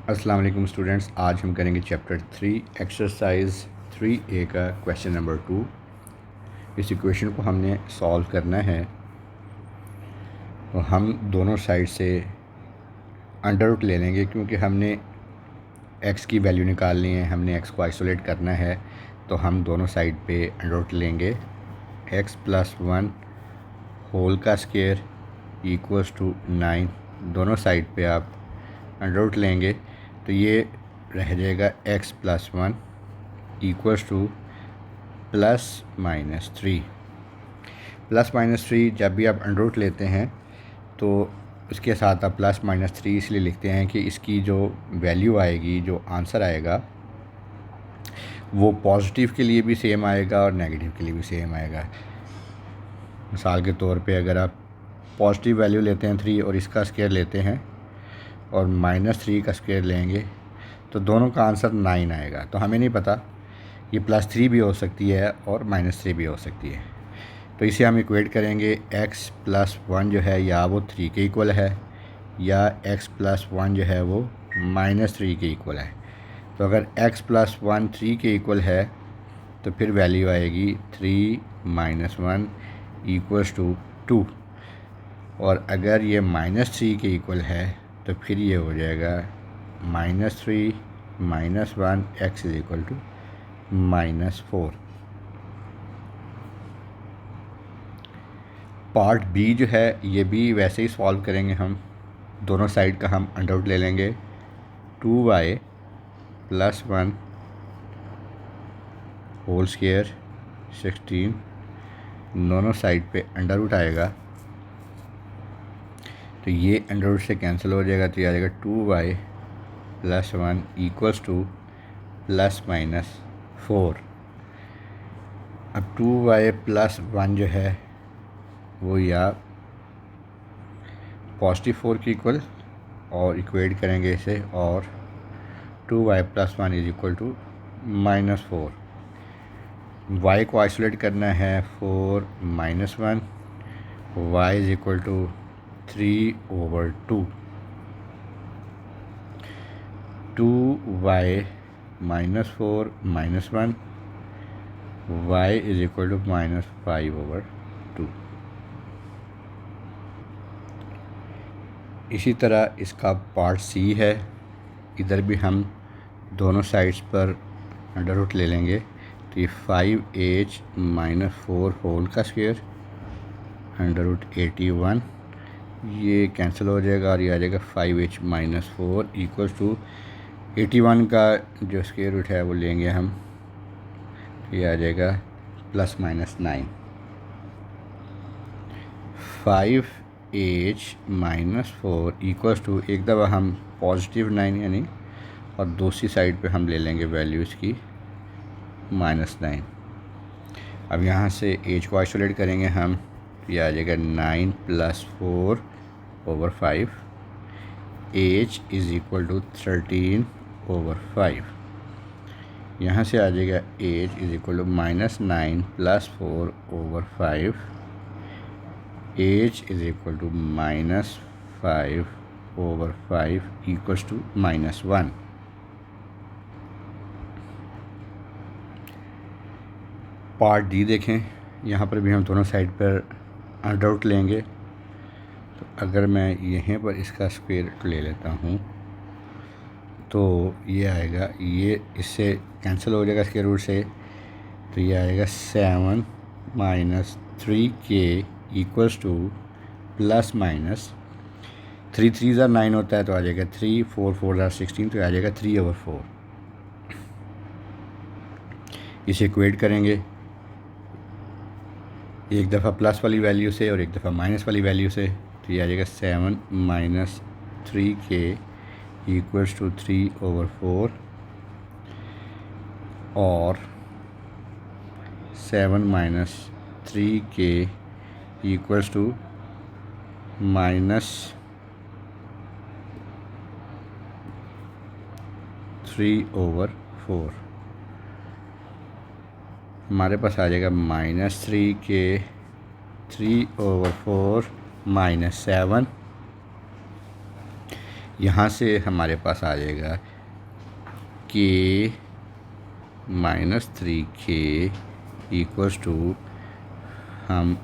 अस्सलाम वालेकुम स्टूडेंट्स, आज हम करेंगे चैप्टर 3 एक्सरसाइज 3A का क्वेश्चन नंबर 2। इस इक्वेशन को हमने सॉल्व करना है और हम दोनों साइड से अंडर रूट ले लेंगे क्योंकि हमने x की वैल्यू निकालनी है, हमने x को आइसोलेट करना है। तो हम दोनों साइड पे अंडर रूट लेंगे। x+1 होल का स्क्वायर इक्वल्स टू 9। दोनों साइड पे आप अंडर रूट लेंगे तो ये रह जाएगा x+1 इक्वल्स टू ±3। ±3 जब भी आप अंडर रूट लेते हैं तो उसके साथ आप ±3 इसलिए लिखते हैं कि इसकी जो वैल्यू आएगी, जो आंसर आएगा, वो पॉजिटिव के लिए भी सेम आएगा और नेगेटिव के लिए भी सेम आएगा। मिसाल के तौर पे अगर आप पॉजिटिव वैल्यू लेते हैं 3 और इसका स्क्वायर लेते हैं और -3 का स्क्वायर लेंगे तो दोनों का आंसर 9 आएगा। तो हमें नहीं पता, ये +3 भी हो सकती है और -3 भी हो सकती है। तो इसे हम इक्वेट करेंगे। x+1 जो है या वो 3 के इक्वल है या x+1 जो है वो -3 के इक्वल है। तो अगर x+1 3 के इक्वल है तो फिर वैल्यू आएगी 3 - 1 इक्वल्स टू 2। और अगर ये -3 के इक्वल है तो फिर ये हो जाएगा -3 - 1 x is equal to -4। Part B जो है ये भी वैसे ही सॉल्व करेंगे हम। दोनों साइड का हम अंडर रूट ले लेंगे। 2y + 1 whole square 16। दोनों साइड पे अंडर रूट आएगा तो ये अंडर रूट से कैंसिल हो जाएगा, तो ये आ जाएगा 2y + 1 इक्वल्स टू ±4। अब 2y + 1 जो है वो या +4 के इक्वल और इक्वेट करेंगे इसे, और 2y + 1 is equal to -4। y को आइसोलेट करना है 4 - 1, y is equal to 3/2। 2y - 4 - 1, y is equal to -5/2। इसी तरह इसका पार्ट सी है। इधर भी हम दोनों साइड्स पर अंडर रूट ले लेंगे। तो ये 5h - 4 होल का स्क्वायर √81 ये कैंसिल हो जाएगा और ये आ जाएगा 5h - 4 इक्वल्स टू 81 का जो स्क्वायर रूट है वो लेंगे हम, ये आ जाएगा ±9। 5h - 4 इक्वल्स टू, एक दफ़ा हम +9 यानी और दूसरी साइड पे हम ले लेंगे वैल्यू इसकी -9। अब यहाँ से h को आइसोलेट करेंगे हम, ये आ जाएगा 9 + 4/5। h is equal to 13/5। यहाँ से आ जाएगा h is equal to -9 + 4/5। h is equal to -5/5 equals to -1। Part D देखें। यहाँ पर भी हम दोनों साइड पर अंडर रूट लेंगे। तो अगर मैं यहीं पर इसका स्क्वायर ले लेता हूँ तो ये आएगा, ये इससे कैंसिल हो जाएगा स्क्वायर रूट से, तो ये आएगा 7 - 3k इक्वल्स टू ±3 3 9 होता है तो आ जाएगा 3 4 4 16, तो आ जाएगा 3/4। इसे इक्वेट करेंगे एक दफ़ा प्लस वाली वैल्यू से और एक दफ़ा माइनस वाली वैल्यू से, तो ये आ जाएगा 7 - 3k इक्वल्स टू 3/4 और 7 - 3k इक्वल्स टू -3/4। हमारे पास आ जाएगा -3k 3/4 - 7। यहाँ से हमारे पास आ जाएगा के -3k इक्वल्स टू, हम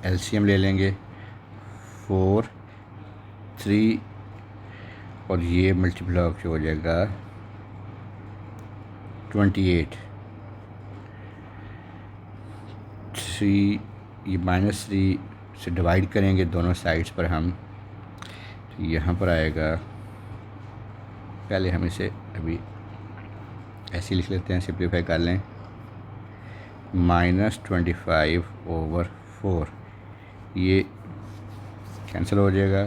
एलसीएम ले लेंगे 4, 3 और ये मल्टीप्लाई होकर हो जाएगा 28, 3, ये -3 से डिवाइड करेंगे दोनों साइड्स पर हम, तो यहाँ पर आएगा, पहले हम इसे अभी ऐसे लिख लेते हैं, सिंप्लीफाई कर लें, -25/4, ये कैंसिल हो जाएगा,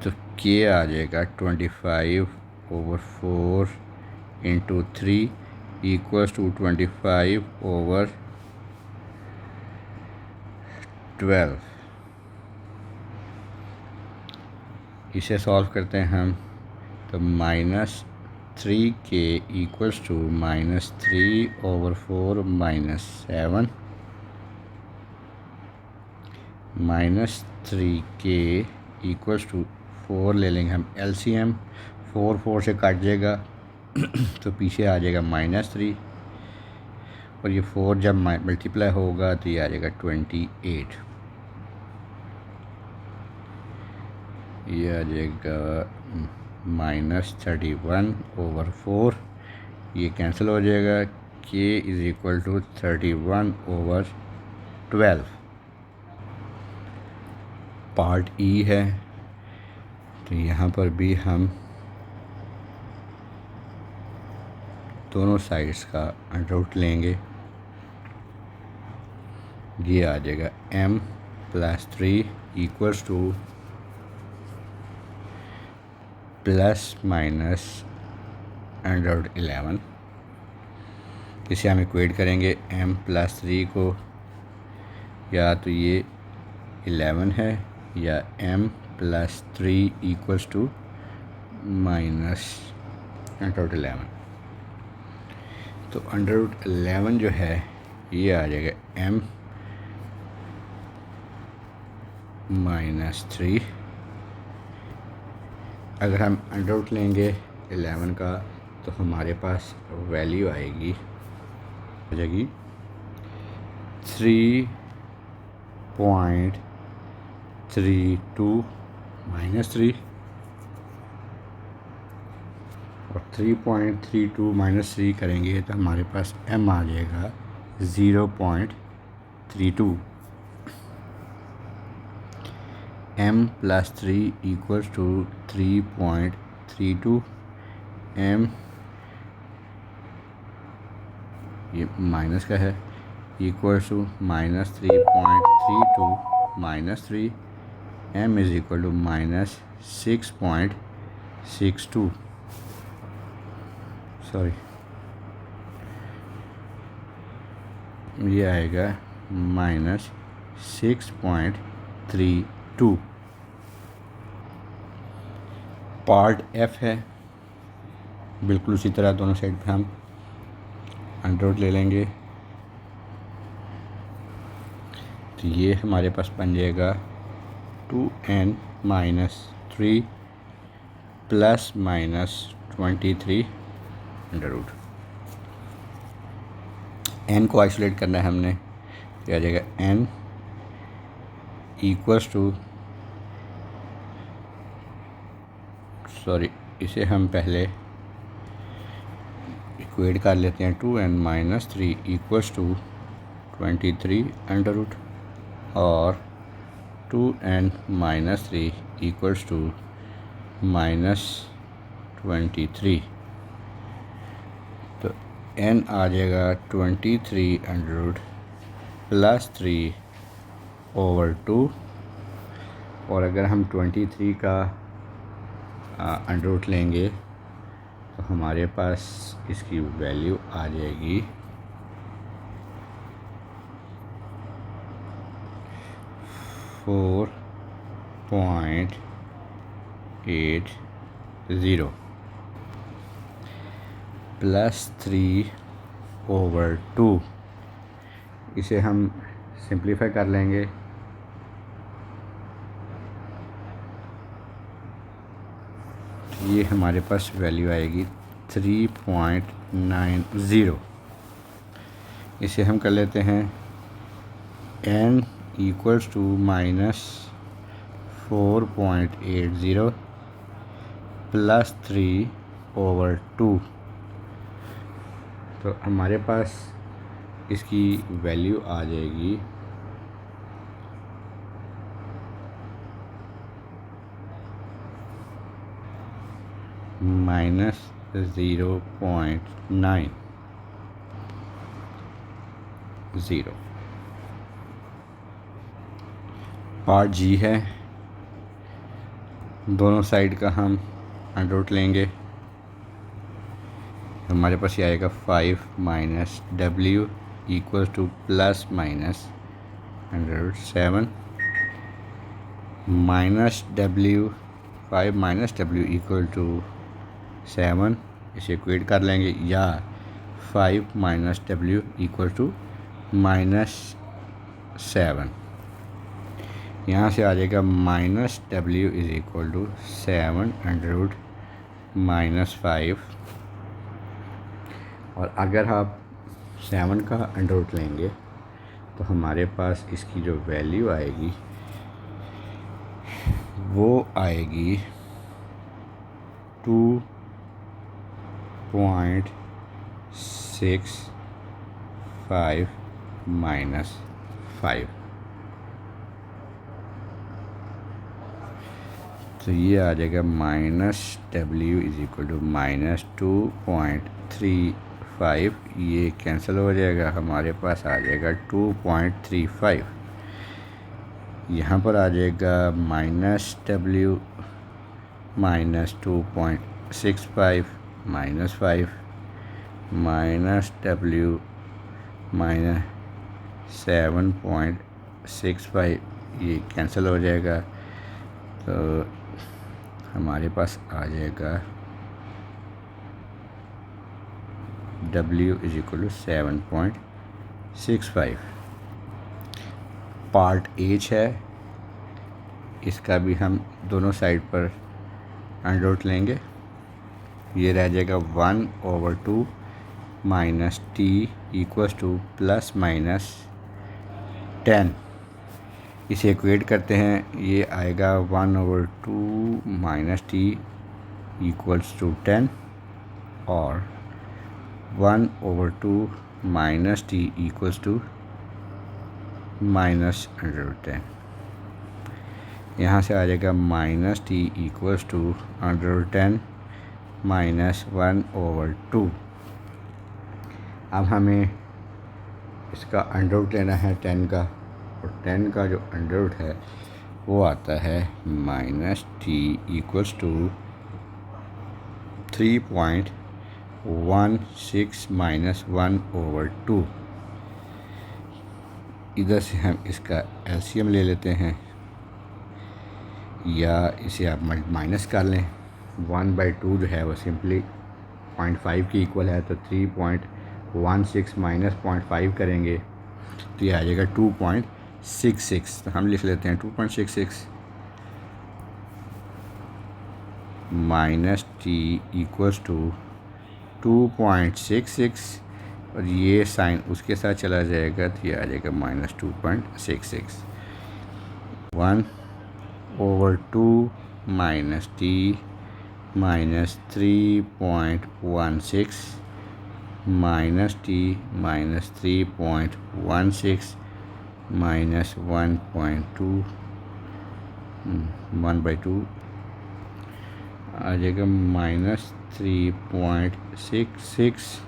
तो के आ जाएगा 25/4 इंटू 3 इक्वल्स टू 25/12। इसे सॉल्व करते हैं हम, तो -3k equals to -3/4 -7, -3k equals to 4 ले लेंगे हम एलसीएम, 4 से काट जाएगा तो पीछे आ जाएगा -3, और ये 4 जब मल्टीप्लाई होगा तो ये आ जाएगा 28, ये आ जाएगा -31/4, ये कैंसिल हो जाएगा, k is equal to 31/12। Part E है, तो यहाँ पर भी हम दोनों साइड्स का अंडर रूट लेंगे, ये आ जाएगा m+3 इक्वल्स टू ±√11। इसे हम इक्वेट करेंगे m+3 को, या तो ये 11 है या m+3 इक्वल्स टू -√11, तो √11 जो है ये आ जाएगा m-3। अगर हम अंडर रूट लेंगे 11 का तो हमारे पास वैल्यू आएगी, हो जाएगी 3.32 -3, और 3.32 -3 करेंगे तो हमारे पास m आ जाएगा 0.32। m+3 इक्वल्स टू 3.32, m ये माइनस का है, equals to -3.32 -3, m is equal to -6.62, sorry ये आएगा -6.32। पार्ट एफ है, बिल्कुल उसी तरह दोनों साइड पे हम अंडर रूट ले लेंगे, तो ये हमारे पास बन जाएगा 2n -3 ±23 अंडर रूट। n को आइसोलेट करना है हमने, तो आ जाएगा n इक्वल्स टू, सॉरी इसे हम पहले इक्वेट कर लेते हैं, 2n -3 equals to 23 under root, और 2n -3 इक्वल्स टू -23, तो n आ जाएगा 23 अंडर रूट +3/2, और अगर हम 23 का अंडर रूट लेंगे तो हमारे पास इसकी वैल्यू आ जाएगी 4.80 +3/2। इसे हम सिंप्लीफाई कर लेंगे, ये हमारे पास वैल्यू आएगी 3.90। इसे हम कर लेते हैं n इक्वल्स टू -4.80 प्लस 3/2। तो हमारे पास इसकी वैल्यू आ जाएगी -0.90। पार्ट जी है, दोनों साइड का हम अंडर रूट लेंगे। हमारे पास ये आएगा 5 - w equals to +- √7 -w 5 - w equal to 7। इसे इक्वेट कर लेंगे, या 5 - w इक्वल टू -7। यहाँ से आ जाएगा -w इज़ इक्वल टू 7√-5। और अगर आप 7 का अंडर रूट लेंगे तो हमारे पास इसकी जो वैल्यू आएगी वो आएगी 2.65 - 5। तो ये आ जाएगा -w इज़ इक्वल टू -2.35। ये कैंसिल हो जाएगा, हमारे पास आ जाएगा 2.35। यहाँ पर आ जाएगा -w -2.65 -5 -w -7.65। ये कैंसिल हो जाएगा, तो हमारे पास आ जाएगा w is equal to 7.65। Part H है, इसका भी हम दोनों साइड पर अंडर रूट लेंगे। ये रह जाएगा 1/2 - t इक्वल्स टू +-10। इसे इक्वेट करते हैं, ये आएगा 1/2 - t इक्वल्स टू 10 और 1/2 - t इक्वल्स टू -√10। यहाँ से आ जाएगा -t इक्वल्स टू √10 -1/2। अब हमें इसका अंडर रूट लेना है 10 का, और 10 का जो अंडर रूट है वो आता है -t इक्वल्स टू 3.16 -1/2। इधर से हम इसका एलसीएम ले लेते हैं, या इसे आप माइनस कर लें। 1/2 जो है वो सिंपली 0.5 की इक्वल है, तो 3.16 - 0.5 करेंगे तो ये आ जाएगा 2.66। तो हम लिख लेते हैं 2.66 -t इक्वल्स टू 2.66, और ये साइन उसके साथ चला जाएगा, तो ये आ जाएगा -2.66। 1/2 - t -3.16 -t -3.16 -1/2 आ जाएगा -3.66।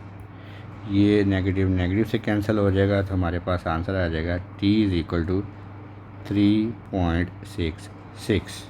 ये नेगेटिव से कैंसिल हो जाएगा, तो हमारे पास आंसर आ जाएगा t इज़ इक्वल टू 3.66।